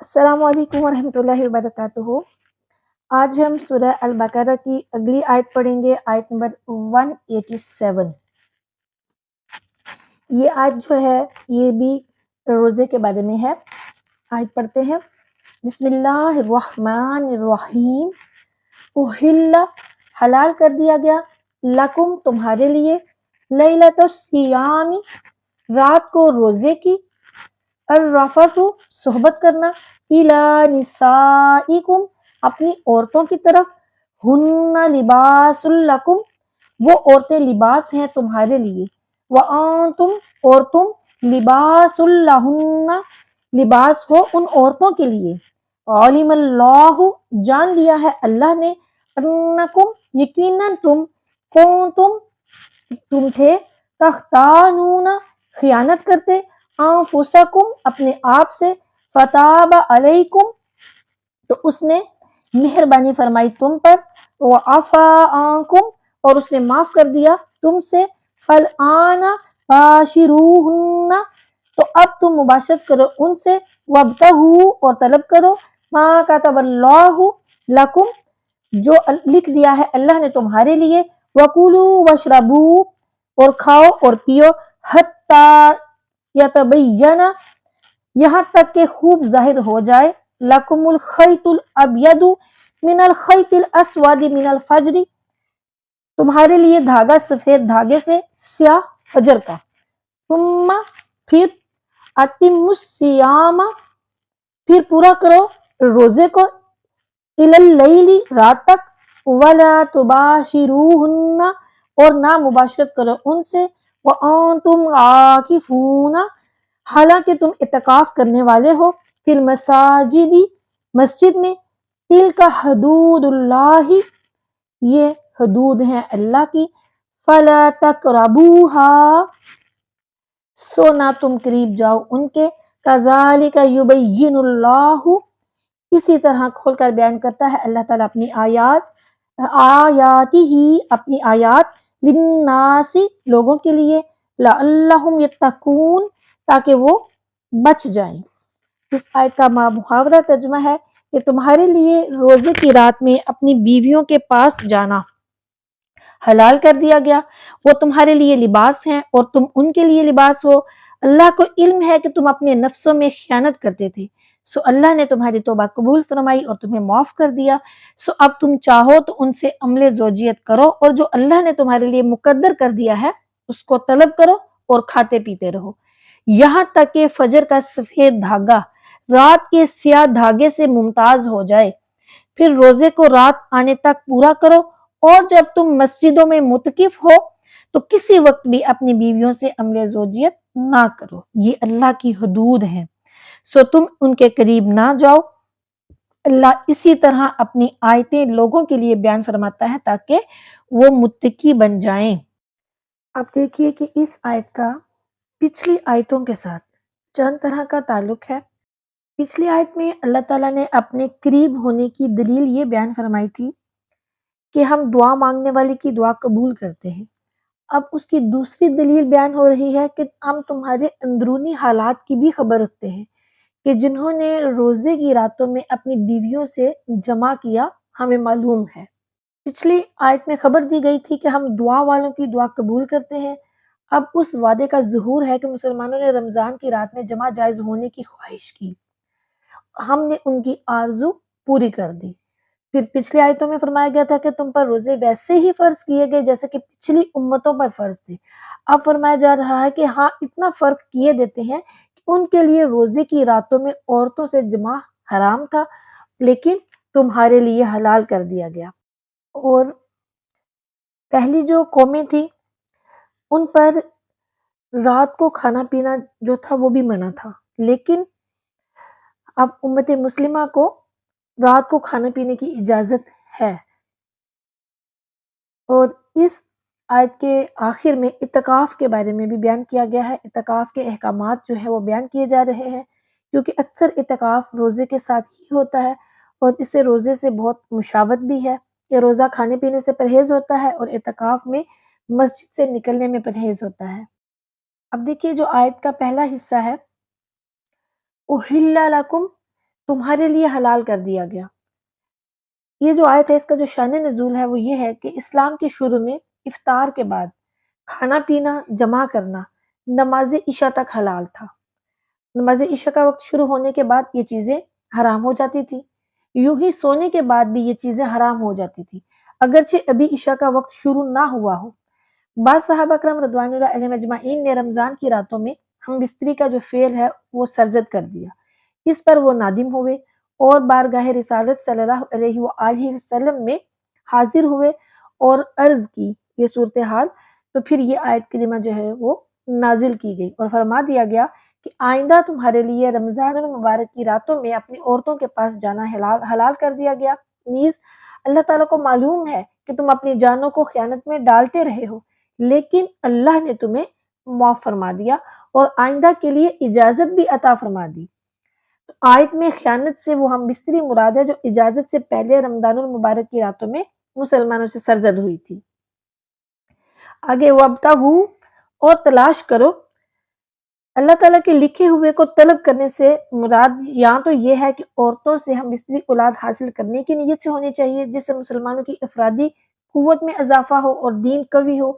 السلام علیکم ورحمۃ اللہ وبرکاتہ۔ آج ہم سورہ البقرہ کی اگلی آیت پڑھیں گے، آیت نمبر 187۔ یہ آیت جو ہے یہ بھی روزے کے بارے میں ہے۔ آیت پڑھتے ہیں، بسم اللہ الرحمن الرحیم۔ احل، حلال کر دیا گیا، لکم تمہارے لیے، لیلۃ الصیام، رات کو روزے کی، الرفث صحبت کرنا، الی نسائکم اپنی عورتوں کی طرف، ہن لباس لکم وہ عورتیں لباس ہیں تمہارے لیے، وانتم اور تم لباس لہن لباس ہو ان عورتوں کے لیے، علم اللہ جان لیا ہے اللہ نے، انکم یقیناً تم، تم تھے، تختانون خیانت کرتے، انفسکم اپنے آپ سے، فتاب علیکم تو اس نے مہربانی فرمائی تم پر، وعفا عنکم اور اس نے معاف کر دیا تم سے، فالآن باشروہن تو اب تم مباشرت کرو ان سے، وابتغوا اور طلب کرو، ما کتب اللہ لکم جو لکھ دیا ہے اللہ نے تمہارے لیے، وکلوا واشربوا اور کھاؤ اور پیو، حتی یتبین یہاں تک کہ خوب ظاہر ہو جائے، لکم الخیط الابید من الخیط الاسود من الفجر تمہارے لیے دھاگا سفید دھاگے سے سیاہ فجر کا، ثم پھر اتم الصیام پھر پورا کرو روزے کو، الی اللیل رات تک، ولا تباشروہن اور نہ مباشرت کرو ان سے، وانتم عاکفون حالانکہ تم اعتکاف کرنے والے ہو، فی المساجد مسجد میں، تلک حدود اللہ یہ حدود ہیں اللہ کی، فلا تقربوها سو نہ تم قریب جاؤ ان کے، کذالک یبین اللہ اسی طرح کھول کر بیان کرتا ہے اللہ تعالیٰ اپنی آیاتی ہی اپنی آیات، للناس لوگوں کے لیے، لعلہم یتقون تاکہ وہ بچ جائیں۔ اس آیت کا محاورہ ترجمہ ہے کہ تمہارے لیے روزے کی رات میں اپنی بیویوں کے پاس جانا حلال کر دیا گیا، وہ تمہارے لیے لباس ہیں اور تم ان کے لیے لباس ہو، اللہ کو علم ہے کہ تم اپنے نفسوں میں خیانت کرتے تھے، سو اللہ نے تمہاری توبہ قبول فرمائی اور تمہیں معاف کر دیا، سو اب تم چاہو تو ان سے عمل زوجیت کرو اور جو اللہ نے تمہارے لیے مقدر کر دیا ہے اس کو طلب کرو اور کھاتے پیتے رہو، یہاں تک کہ فجر کا سفید دھاگا رات کے سیاہ دھاگے سے ممتاز ہو جائے، پھر روزے کو رات آنے تک پورا کرو، اور جب تم مسجدوں میں متکف ہو تو کسی وقت بھی اپنی بیویوں سے عمل زوجیت نہ کرو، یہ اللہ کی حدود ہیں، سو تم ان کے قریب نہ جاؤ۔ اللہ اسی طرح اپنی آیتیں لوگوں کے لیے بیان فرماتا ہے تاکہ وہ متقی بن جائیں۔ اب دیکھیے کہ اس آیت کا پچھلی آیتوں کے ساتھ چند طرح کا تعلق ہے۔ پچھلی آیت میں اللہ تعالیٰ نے اپنے قریب ہونے کی دلیل یہ بیان فرمائی تھی کہ ہم دعا مانگنے والے کی دعا قبول کرتے ہیں، اب اس کی دوسری دلیل بیان ہو رہی ہے کہ ہم تمہارے اندرونی حالات کی بھی خبر رکھتے ہیں کہ جنہوں نے روزے کی راتوں میں اپنی بیویوں سے جمع کیا ہمیں معلوم ہے۔ پچھلی آیت میں خبر دی گئی تھی کہ ہم دعا والوں کی دعا قبول کرتے ہیں، اب اس وعدے کا ظہور ہے کہ مسلمانوں نے رمضان کی رات میں جمع جائز ہونے کی خواہش کی، ہم نے ان کی آرزو پوری کر دی۔ پھر پچھلی آیتوں میں فرمایا گیا تھا کہ تم پر روزے ویسے ہی فرض کیے گئے جیسے کہ پچھلی امتوں پر فرض تھے، اب فرمایا جا رہا ہے کہ ہاں اتنا فرق کیے دیتے ہیں کہ ان کے لیے روزے کی راتوں میں عورتوں سے جمع حرام تھا لیکن تمہارے لیے حلال کر دیا گیا، اور پہلی جو قومیں تھی ان پر رات کو کھانا پینا جو تھا وہ بھی منع تھا، لیکن اب امت مسلمہ کو رات کو کھانا پینے کی اجازت ہے۔ اور اس آیت کے آخر میں اعتکاف کے بارے میں بھی بیان کیا گیا ہے، اعتکاف کے احکامات جو ہیں وہ بیان کیے جا رہے ہیں، کیونکہ اکثر اعتکاف روزے کے ساتھ ہی ہوتا ہے اور اسے روزے سے بہت مشابہت بھی ہے کہ روزہ کھانے پینے سے پرہیز ہوتا ہے اور اعتکاف میں مسجد سے نکلنے میں پرہیز ہوتا ہے۔ اب دیکھیے جو آیت کا پہلا حصہ ہے، احل لکم تمہارے لیے حلال کر دیا گیا۔ یہ جو آیت ہے اس کا جو شان نزول ہے وہ یہ ہے کہ اسلام کے شروع میں افطار کے بعد کھانا پینا جمع کرنا نماز عشاء تک حلال تھا۔ نماز عشاء کا وقت شروع ہونے کے بعد یہ چیزیں حرام ہو جاتی تھی، یوں ہی سونے کے بعد بھی یہ چیزیں حرام ہو جاتی تھی اگرچہ ابھی عشاء کا وقت شروع نہ ہوا ہو۔ بعض صحابہ کرام رضوان اللہ علیہم اجمعین نے رمضان کی راتوں میں ہم بستری کا جو فعل ہے وہ سرزد کر دیا، اس پر وہ نادم ہوئے اور بارگاہ رسالت صلی اللہ علیہ وآلہ وسلم میں حاضر ہوئے اور عرض کی یہ صورتحال، تو پھر یہ آیت کریمہ جو ہے وہ نازل کی گئی اور فرما دیا گیا کہ آئندہ تمہارے لیے رمضان المبارک کی راتوں میں اپنی عورتوں کے پاس جانا حلال کر دیا گیا۔ نیز اللہ تعالیٰ کو معلوم ہے کہ تم اپنی جانوں کو خیانت میں ڈالتے رہے ہو، لیکن اللہ نے تمہیں معاف فرما دیا اور آئندہ کے لیے اجازت بھی عطا فرما دی۔ تو آیت میں خیانت سے وہ ہم بستری مراد ہے جو اجازت سے پہلے رمضان المبارک کی راتوں میں مسلمانوں سے سرزد ہوئی تھی۔ آگے وابتغوا اور تلاش کرو، اللہ تعالیٰ کے لکھے ہوئے کو طلب کرنے سے مراد یہاں تو یہ ہے کہ عورتوں سے ہم بستری اولاد حاصل کرنے کی نیت سے ہونی چاہیے جس سے مسلمانوں کی افرادی قوت میں اضافہ ہو اور دین قوی ہو۔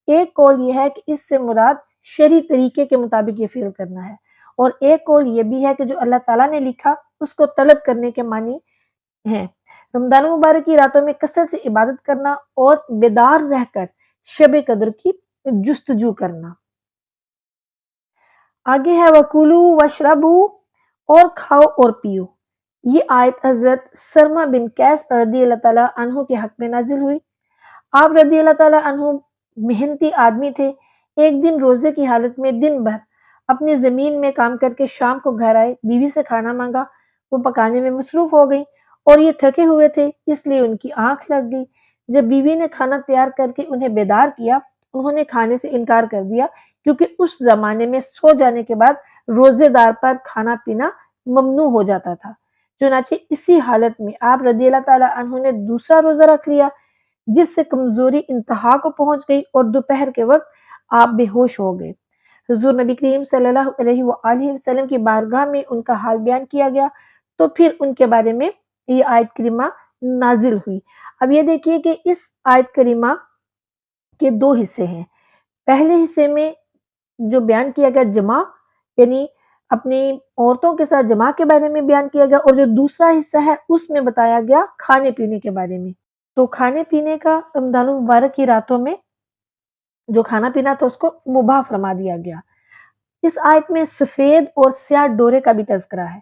ایک قول یہ ہے کہ اس سے مراد شرعی طریقے کے مطابق یہ فعل کرنا ہے، اور ایک قول یہ بھی ہے کہ جو اللہ تعالیٰ نے لکھا اس کو طلب کرنے کے معنی ہیں۔ رمضان مبارک کی راتوں میں کثرت سے عبادت کرنا اور بیدار رہ کر شب قدر کی جستجو کرنا۔ آگے ہے وَكُلُوا وَاشْرَبُوا اور کھاؤ اور پیو۔ یہ آیت حضرت سرما بن قیس رضی اللہ تعالیٰ عنہ کے حق میں نازل ہوئی۔ آپ رضی اللہ تعالیٰ عنہ محنتی آدمی تھے۔ ایک دن روزے کی حالت میں دن بھر اپنی زمین میں کام کر کے شام کو گھر آئے، بیوی سے کھانا مانگا، وہ پکانے میں مصروف ہو گئی اور یہ تھکے ہوئے تھے اس لیے ان کی آنکھ لگ گئی۔ جب بیوی نے کھانا تیار کر کے انہیں بیدار کیا، انہوں نے کھانے سے انکار کر دیا کیونکہ اس زمانے میں سو جانے کے بعد روزے دار پر کھانا پینا ممنوع ہو جاتا تھا۔ چنانچہ اسی حالت میں آپ رضی اللہ تعالیٰ عنہ نے دوسرا روزہ رکھ لیا، جس سے کمزوری انتہا کو پہنچ گئی اور دوپہر کے وقت آپ بے ہوش ہو گئے۔ حضور نبی کریم صلی اللہ علیہ وآلہ وسلم کی بارگاہ میں ان کا حال بیان کیا گیا، تو پھر ان کے بارے میں یہ آیت کریمہ نازل ہوئی۔ اب یہ دیکھیے کہ اس آیت کریمہ کے دو حصے ہیں۔ پہلے حصے میں جو بیان کیا گیا جمع، یعنی اپنی عورتوں کے ساتھ جمع کے بارے میں بیان کیا گیا، اور جو دوسرا حصہ ہے اس میں بتایا گیا کھانے پینے کے بارے میں۔ تو کھانے پینے کا رمضان المبارک کی راتوں میں جو کھانا پینا تھا اس کو مباح فرما دیا گیا۔ اس آیت میں سفید اور سیاہ ڈورے کا بھی تذکرہ ہے۔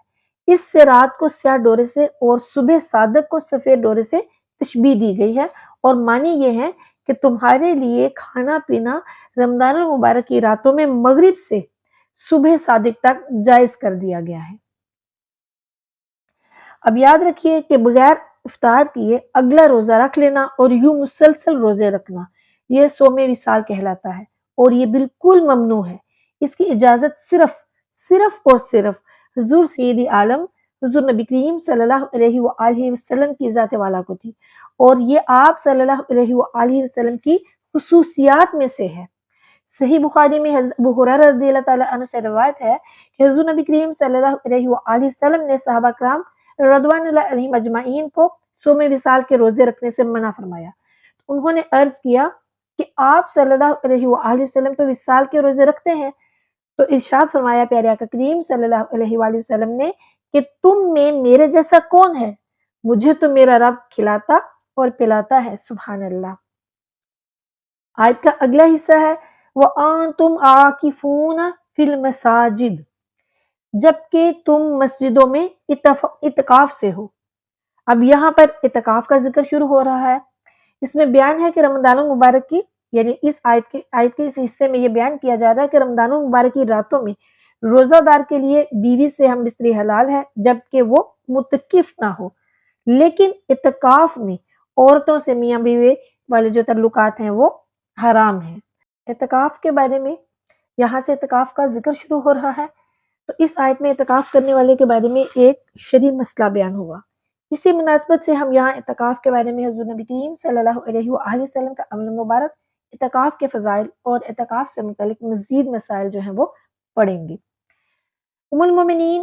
اس سے رات کو سیاہ ڈورے سے اور صبح صادق کو سفید ڈورے سے تشبیہ دی گئی ہے، اور معنی یہ ہے کہ تمہارے لیے کھانا پینا رمضان المبارک کی راتوں میں مغرب سے صبح صادق تک جائز کر دیا گیا ہے۔ اب یاد رکھیے کہ بغیر افطار کیے اگلا روزہ رکھ لینا اور یوں مسلسل روزے رکھنا یہ صوم وصال کہلاتا ہے، اور یہ بالکل ممنوع ہے۔ اس کی اجازت صرف اور صرف حضور سید عالم حضور نبی کریم صلی اللہ علیہ وآلہ وسلم کی ذات والا کو تھی، اور یہ آپ صلی اللہ علیہ وآلہ وسلم کی خصوصیات میں سے ہے۔ صحیح بخاری میں حضرت ابو ہریرہ رضی اللہ تعالیٰ عنہ سے روایت ہے کہ حضور نبی کریم صلی اللہ علیہ وآلہ وسلم نے صحابہ کرام رضوان اللہ علیہم اجمعین کو صوم وصال کے روزے رکھنے سے منع فرمایا۔ انہوں نے عرض کیا کہ آپ صلی اللہ علیہ وآلہ وسلم تو وصال کے روزے رکھتے ہیں، تو ارشاد فرمایا پیارے آقا کریم صلی اللہ علیہ وآلہ وسلم نے کہ تم میں میرے جیسا کون ہے؟ مجھے تو میرا رب کھلاتا اور پلاتا ہے، سبحان اللہ۔ آیت کا اگلا حصہ ہے وَأَنْتُمْ عَاكِفُونَ فِي الْمَسَاجِدِ، جبکہ تم مسجدوں میں اعتکاف سے ہو۔ اب یہاں پر اعتکاف کا ذکر شروع ہو رہا ہے۔ اس میں بیان ہے کہ رمضان المبارک کی، یعنی اس آیت کے اس حصے میں یہ بیان کیا جا رہا ہے کہ رمضان المبارک کی راتوں میں روزہ دار کے لیے بیوی سے ہم بستری حلال ہے جبکہ وہ متکف نہ ہو، لیکن اعتکاف میں عورتوں سے میاں بیوی والے جو تعلقات ہیں وہ حرام ہیں۔ اعتکاف کے بارے میں یہاں سے اعتکاف کا ذکر شروع ہو رہا ہے، تو اس آیت میں اعتکاف کرنے والے کے بارے میں ایک شرعی مسئلہ بیان ہوا۔ اسی مناسبت سے ہم یہاں اعتکاف کے بارے میں حضور نبی کریم صلی اللہ علیہ وآلہ وسلم کا عمل مبارک، اعتکاف کے فضائل اور اعتکاف سے متعلق مزید مسائل جو ہیں وہ پڑھیں گے۔ ام المومنین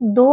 2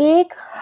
1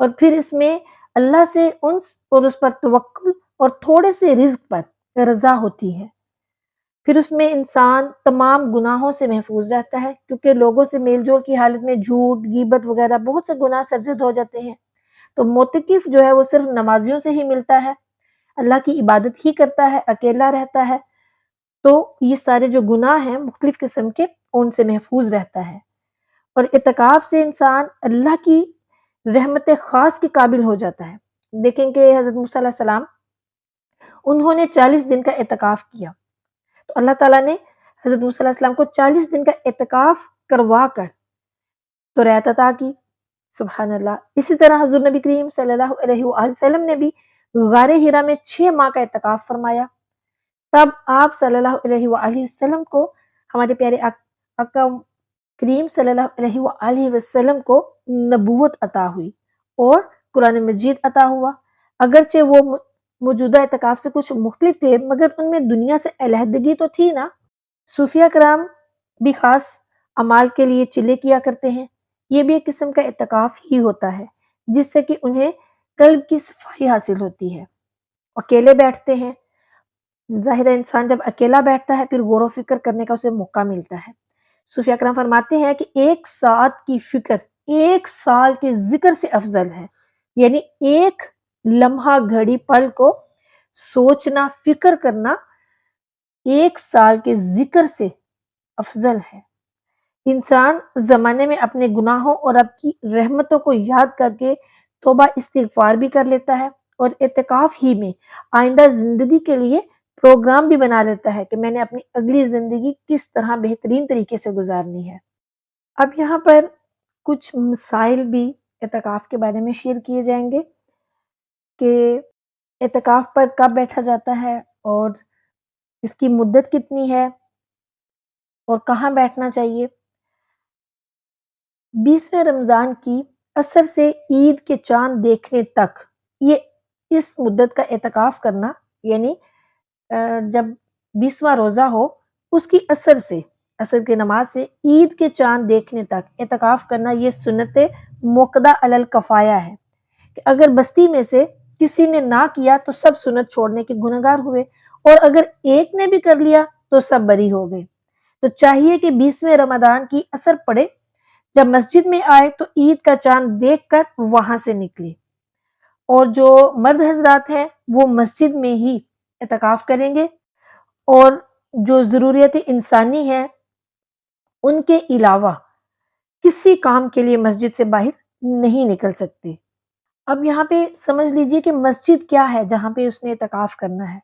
اور پھر اس میں اللہ سے انس اور اس پر توکل اور تھوڑے سے رزق پر رضا ہوتی ہے۔ پھر اس میں انسان تمام گناہوں سے محفوظ رہتا ہے، کیونکہ لوگوں سے میل جول کی حالت میں جھوٹ، غیبت وغیرہ بہت سے گناہ سرزد ہو جاتے ہیں۔ تو معتکف جو ہے وہ صرف نمازیوں سے ہی ملتا ہے، اللہ کی عبادت ہی کرتا ہے، اکیلا رہتا ہے، تو یہ سارے جو گناہ ہیں مختلف قسم کے ان سے محفوظ رہتا ہے۔ اور اعتکاف سے انسان اللہ کی رحمت خاص کے قابل ہو جاتا ہے۔ دیکھیں کہ حضرت موسیٰ علیہ السلام انہوں نے 40 دن کا اعتکاف کیا، تو اللہ تعالیٰ نے حضرت موسیٰ علیہ السلام کو 40 دن کا اعتکاف کروا کر تو رعایت عطا کی، سبحان اللہ۔ اسی طرح حضور نبی کریم صلی اللہ علیہ وآلہ وسلم نے بھی غار ہرا میں 6 ماہ کا اعتکاف فرمایا، تب آپ صلی اللہ علیہ وآلہ وسلم کو ہمارے پیارے آقا کریم صلی اللہ علیہ وآلہ وسلم کو نبوت عطا ہوئی اور قرآن مجید عطا ہوا۔ اگرچہ وہ موجودہ اعتکاف سے کچھ مختلف تھے، مگر ان میں دنیا سے علیحدگی تو تھی نا۔ صوفیہ کرام بھی خاص اعمال کے لیے چلے کیا کرتے ہیں، یہ بھی ایک قسم کا اعتکاف ہی ہوتا ہے، جس سے کہ انہیں قلب کی صفائی حاصل ہوتی ہے۔ اکیلے بیٹھتے ہیں، ظاہر انسان جب اکیلا بیٹھتا ہے پھر غور و فکر کرنے کا اسے موقع ملتا ہے۔ صوفیہ کرام فرماتے ہیں کہ 1 ساعت کی فکر 1 سال کے ذکر سے افضل ہے، یعنی ایک لمحہ گھڑی پل کو سوچنا، فکر کرنا 1 سال کے ذکر سے افضل ہے۔ انسان زمانے میں اپنے گناہوں اور رب کی رحمتوں کو یاد کر کے توبہ استغفار بھی کر لیتا ہے، اور اعتکاف ہی میں آئندہ زندگی کے لیے پروگرام بھی بنا لیتا ہے کہ میں نے اپنی اگلی زندگی کس طرح بہترین طریقے سے گزارنی ہے۔ اب یہاں پر کچھ مسائل بھی اعتکاف کے بارے میں شیئر کیے جائیں گے کہ اعتکاف پر کب بیٹھا جاتا ہے اور اس کی مدت کتنی ہے اور کہاں بیٹھنا چاہیے۔ 20ویں رمضان کی عصر سے عید کے چاند دیکھنے تک یہ اس مدت کا اعتکاف کرنا، یعنی جب 20واں روزہ ہو اس کی عصر کی نماز سے عید کے چاند دیکھنے تک اعتکاف کرنا، یہ سنت موقدہ علی الکفایہ ہے کہ اگر بستی میں سے کسی نے نہ کیا تو سب سنت چھوڑنے کے گنہگار ہوئے، اور اگر ایک نے بھی کر لیا تو سب بری ہو گئے۔ تو چاہیے کہ 20ویں رمضان کی عصر پڑے، جب مسجد میں آئے تو عید کا چاند دیکھ کر وہاں سے نکلے، اور جو مرد حضرات ہیں وہ مسجد میں ہی اعتکاف کریں گے، اور جو ضروریات انسانی ہیں ان کے علاوہ کسی کام کے لیے مسجد سے باہر نہیں نکل سکتے۔ اب یہاں پہ سمجھ لیجئے کہ مسجد کیا ہے جہاں پہ اس نے اعتکاف کرنا ہے۔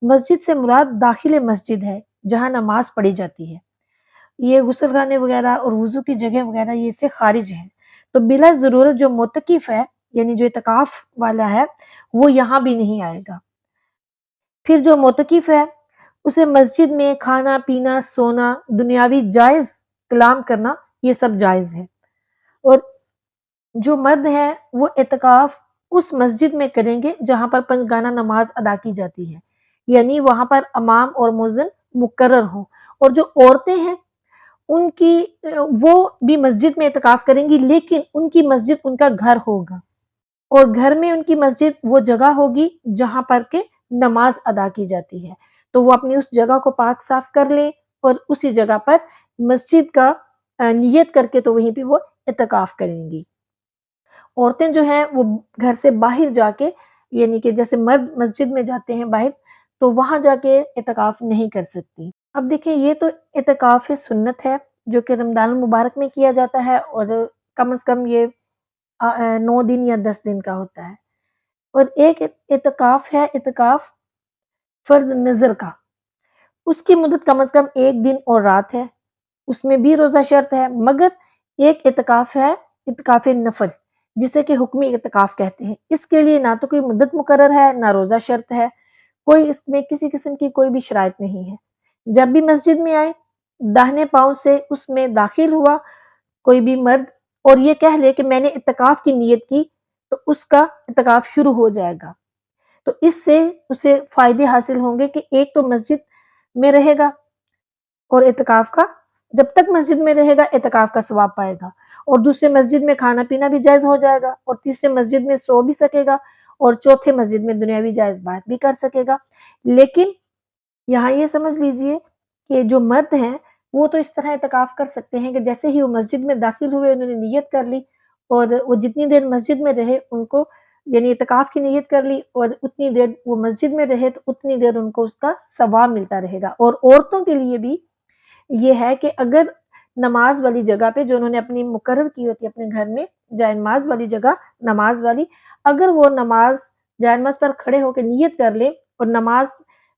مسجد سے مراد داخل مسجد ہے جہاں نماز پڑھی جاتی ہے، یہ غسل خانے وغیرہ اور وضو کی جگہ وغیرہ یہ اس سے خارج ہے۔ تو بلا ضرورت جو معتکف ہے، یعنی جو اعتکاف والا ہے، وہ یہاں بھی نہیں آئے گا۔ پھر جو معتکف ہے اسے مسجد میں کھانا پینا، سونا، دنیاوی جائز کلام کرنا، یہ سب جائز ہے۔ اور جو مرد ہے وہ اعتکاف اس مسجد میں کریں گے جہاں پر 5 گانہ نماز ادا کی جاتی ہے، یعنی وہاں پر امام اور مؤذن مقرر ہوں۔ اور جو عورتیں ہیں ان کی وہ بھی مسجد میں اعتکاف کریں گی، لیکن ان کی مسجد ان کا گھر ہوگا، اور گھر میں ان کی مسجد وہ جگہ ہوگی جہاں پر کے نماز ادا کی جاتی ہے۔ تو وہ اپنی اس جگہ کو پاک صاف کر لیں اور اسی جگہ پر مسجد کا نیت کر کے تو وہیں پہ وہ اعتکاف کریں گی۔ عورتیں جو ہیں وہ گھر سے باہر جا کے، یعنی کہ جیسے مرد مسجد میں جاتے ہیں باہر، تو وہاں جا کے اعتکاف نہیں کر سکتی۔ اب دیکھیں یہ تو اعتکاف سنت ہے جو کہ رمضان المبارک میں کیا جاتا ہے، اور کم از کم یہ 9 دن یا 10 دن کا ہوتا ہے۔ اور ایک اعتکاف ہے اعتکاف فرض نظر کا، اس کی مدت کم از کم 1 دن اور رات ہے، اس میں بھی روزہ شرط ہے۔ مگر ایک اعتکاف ہے اعتکاف نفل، جسے کہ حکمی اعتکاف کہتے ہیں، اس کے لیے نہ تو کوئی مدت مقرر ہے نہ روزہ شرط ہے، کوئی اس میں کسی قسم کی کوئی بھی شرائط نہیں ہے۔ جب بھی مسجد میں آئے داہنے پاؤں سے اس میں داخل ہوا کوئی بھی مرد اور یہ کہہ لے کہ میں نے اعتکاف کی نیت کی، تو اس کا اعتکاف شروع ہو جائے گا۔ تو اس سے اسے فائدے حاصل ہوں گے کہ ایک تو مسجد میں رہے گا، اور اعتکاف کا جب تک مسجد میں رہے گا اعتکاف کا ثواب پائے گا، اور دوسرے مسجد میں کھانا پینا بھی جائز ہو جائے گا، اور تیسرے مسجد میں سو بھی سکے گا، اور چوتھے مسجد میں دنیاوی جائز بات بھی کر سکے گا۔ لیکن یہاں یہ سمجھ لیجئے کہ جو مرد ہیں وہ تو اس طرح اعتکاف کر سکتے ہیں کہ جیسے ہی وہ مسجد میں داخل ہوئے انہوں نے نیت کر لی، اور وہ جتنی دیر مسجد میں رہے ان کو، یعنی اعتکاف کی نیت کر لی، اور اتنی دیر وہ مسجد میں رہے تو اتنی دیر ان کو اس کا ثواب ملتا رہے گا۔ اور عورتوں کے لیے بھی یہ ہے کہ اگر نماز والی جگہ پہ جو انہوں نے اپنی مقرر کی ہوتی ہے اپنے گھر میں، جائے نماز والی جگہ، نماز والی، اگر وہ نماز جائے نماز پر کھڑے ہو کے نیت کر لیں، اور نماز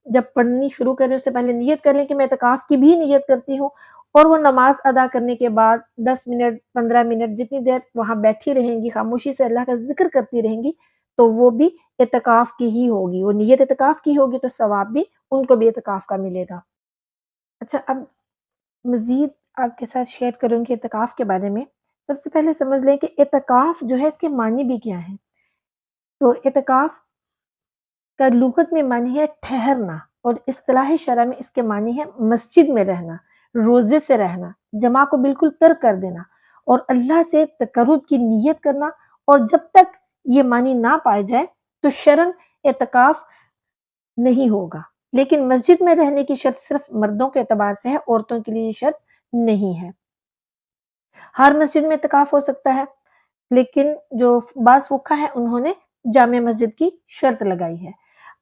جب پڑھنی شروع کریں اس سے پہلے نیت کر لیں کہ میں اعتکاف کی بھی نیت کرتی ہوں، اور وہ نماز ادا کرنے کے بعد 10 منٹ 15 منٹ جتنی دیر وہاں بیٹھی رہیں گی، خاموشی سے اللہ کا ذکر کرتی رہیں گی، تو وہ بھی اعتکاف کی ہی ہوگی، وہ نیت اعتکاف کی ہوگی تو ثواب بھی ان کو بھی اعتکاف کا ملے گا۔ اچھا، اب مزید آپ کے ساتھ شیئر کروں گی اعتکاف کے بارے میں۔ سب سے پہلے سمجھ لیں کہ اعتکاف جو ہے اس کے معنی بھی کیا ہیں۔ تو اعتکاف کا لغت میں معنی ہے ٹھہرنا، اور اصطلاح شرع میں اس کے معنی ہے مسجد میں رہنا، روزے سے رہنا، جماع کو بالکل ترک کر دینا، اور اللہ سے تقرب کی نیت کرنا، اور جب تک یہ معنی نہ پائے جائے تو شرعاً اعتکاف نہیں ہوگا۔ لیکن مسجد میں رہنے کی شرط صرف مردوں کے اعتبار سے ہے، عورتوں کے لیے یہ شرط نہیں ہے۔ ہر مسجد میں اعتکاف ہو سکتا ہے، لیکن جو بعض فقہا ہے انہوں نے جامع مسجد کی شرط لگائی ہے۔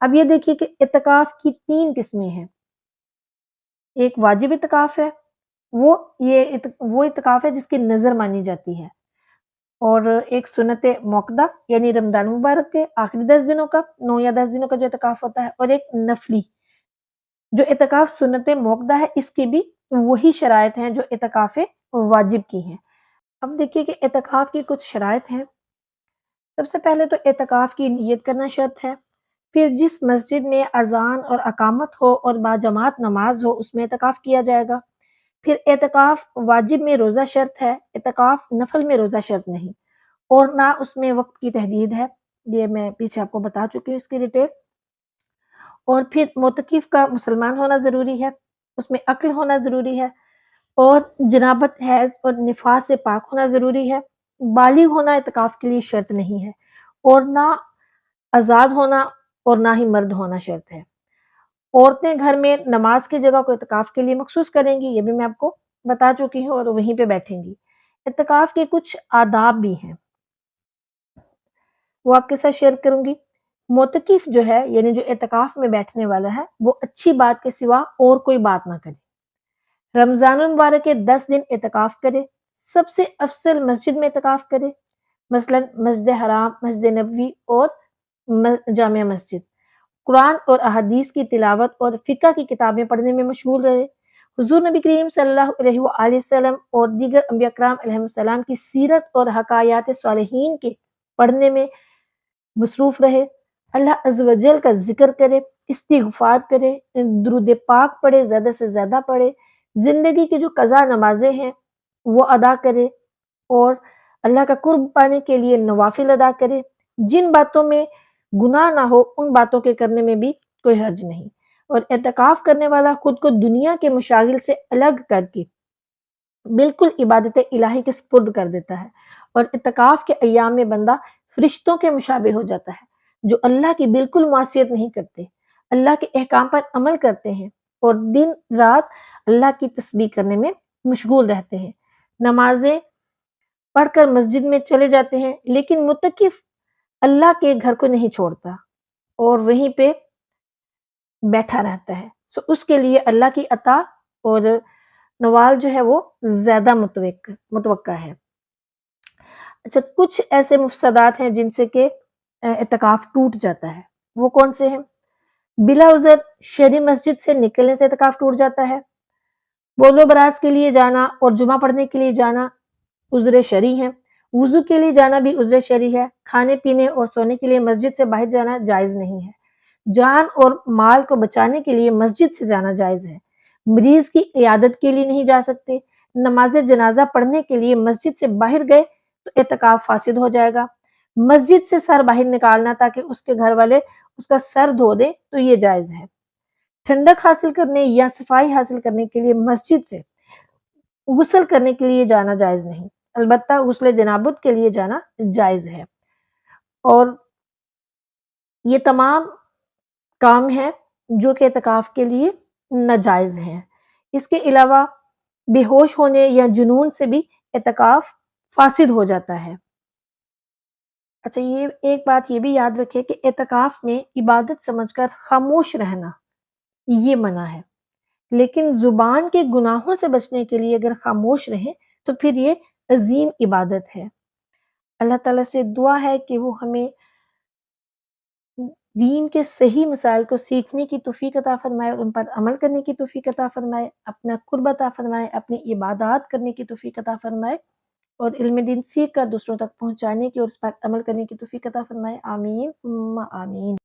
اب یہ دیکھیے کہ اعتکاف کی 3 قسمیں ہیں۔ ایک واجب اعتکاف ہے، وہ اعتکاف ہے جس کی نظر مانی جاتی ہے، اور ایک سنت موقدہ یعنی رمضان مبارک کے آخری 10 دنوں کا 9 یا 10 دنوں کا جو اعتکاف ہوتا ہے، اور ایک نفلی جو اعتکاف سنت موقدہ ہے، اس کی بھی وہی شرائط ہیں جو اعتکاف واجب کی ہیں۔ اب دیکھیے کہ اعتکاف کی کچھ شرائط ہیں۔ سب سے پہلے تو اعتکاف کی نیت کرنا شرط ہے، پھر جس مسجد میں اذان اور اقامت ہو اور باجماعت نماز ہو اس میں اعتکاف کیا جائے گا، پھر اعتکاف واجب میں روزہ شرط ہے، اعتکاف نفل میں روزہ شرط نہیں، اور نہ اس میں وقت کی تحدید ہے، یہ میں پیچھے آپ کو بتا چکی ہوں اس کی ڈیٹیل۔ اور پھر معتکف کا مسلمان ہونا ضروری ہے، اس میں عقل ہونا ضروری ہے، اور جنابت، حیض اور نفاس سے پاک ہونا ضروری ہے۔ بالغ ہونا اعتکاف کے لیے شرط نہیں ہے، اور نہ آزاد ہونا اور نہ ہی مرد ہونا شرط ہے۔ عورتیں گھر میں نماز کی جگہ کو اعتکاف کے لیے مخصوص کریں گی، یہ بھی میں آپ کو بتا چکی ہوں، اور وہیں پہ بیٹھیں گی۔ اعتکاف کے کچھ آداب بھی ہیں، وہ آپ کے ساتھ شیئر کروں گی۔ معتکف جو ہے یعنی جو اعتکاف میں بیٹھنے والا ہے، وہ اچھی بات کے سوا اور کوئی بات نہ کرے، رمضان المبارک کے 10 دن اعتکاف کرے، سب سے افضل مسجد میں اعتکاف کرے، مثلا مسجد حرام، مسجد نبوی اور جامع مسجد، قرآن اور احادیث کی تلاوت اور فقہ کی کتابیں پڑھنے میں مشغول رہے، حضور نبی کریم صلی اللہ علیہ وآلہ وسلم اور دیگر انبیاء کرام علیہ السلام کی سیرت اور حکایات صالحین کے پڑھنے میں مصروف رہے، اللہ عز و جل کا ذکر کرے، استغفار کرے، درود پاک پڑھے، زیادہ سے زیادہ پڑھے، زندگی کی جو قضا نمازیں ہیں وہ ادا کرے، اور اللہ کا قرب پانے کے لیے نوافل ادا کرے۔ جن باتوں میں گناہ نہ ہو ان باتوں کے کرنے میں بھی کوئی حرج نہیں، اور اعتکاف کرنے والا خود کو دنیا کے مشاغل سے الگ کر کے بالکل عبادت الہی کے سپرد کر دیتا ہے، اور اعتکاف کے ایام میں بندہ فرشتوں کے مشابہ ہو جاتا ہے جو اللہ کی بالکل معصیت نہیں کرتے، اللہ کے احکام پر عمل کرتے ہیں، اور دن رات اللہ کی تسبیح کرنے میں مشغول رہتے ہیں، نمازیں پڑھ کر مسجد میں چلے جاتے ہیں، لیکن معتکف اللہ کے گھر کو نہیں چھوڑتا اور وہیں پہ بیٹھا رہتا ہے، سو اس کے لیے اللہ کی عطا اور نوال جو ہے وہ زیادہ متوقع ہے۔ اچھا، کچھ ایسے مفسدات ہیں جن سے کہ اعتکاف ٹوٹ جاتا ہے، وہ کون سے ہیں؟ بلا عذر شہری مسجد سے نکلنے سے اعتکاف ٹوٹ جاتا ہے، بول و براز کے لیے جانا اور جمعہ پڑھنے کے لیے جانا عذر شرعی ہے، وضو کے لیے جانا بھی عذر شرعی ہے، کھانے پینے اور سونے کے لیے مسجد سے باہر جانا جائز نہیں ہے، جان اور مال کو بچانے کے لیے مسجد سے جانا جائز ہے، مریض کی عیادت کے لیے نہیں جا سکتے، نماز جنازہ پڑھنے کے لیے مسجد سے باہر گئے تو اعتکاف فاسد ہو جائے گا، مسجد سے سر باہر نکالنا تاکہ اس کے گھر والے اس کا سر دھو دیں تو یہ جائز ہے، ٹھنڈک حاصل کرنے یا صفائی حاصل کرنے کے لیے مسجد سے غسل کرنے کے لیے جانا جائز نہیں، البتہ غسل جنابت کے لیے جانا جائز ہے، اور یہ تمام کام ہیں جو کہ اعتکاف کے لیے ناجائز ہیں۔ اس کے علاوہ بے ہوش ہونے یا جنون سے بھی اعتکاف فاسد ہو جاتا ہے۔ اچھا، یہ ایک بات یہ بھی یاد رکھے کہ اعتکاف میں عبادت سمجھ کر خاموش رہنا یہ منع ہے، لیکن زبان کے گناہوں سے بچنے کے لیے اگر خاموش رہیں تو پھر یہ عظیم عبادت ہے۔ اللہ تعالیٰ سے دعا ہے کہ وہ ہمیں دین کے صحیح مسائل کو سیکھنے کی توفیق عطا فرمائے اور ان پر عمل کرنے کی توفیق عطا فرمائے، اپنا قرب عطا فرمائے، اپنی عبادات کرنے کی توفیق عطا فرمائے، اور علم دین سیکھ کر دوسروں تک پہنچانے کی اور اس پر عمل کرنے کی توفیق عطا فرمائے۔ آمین ثم آمین۔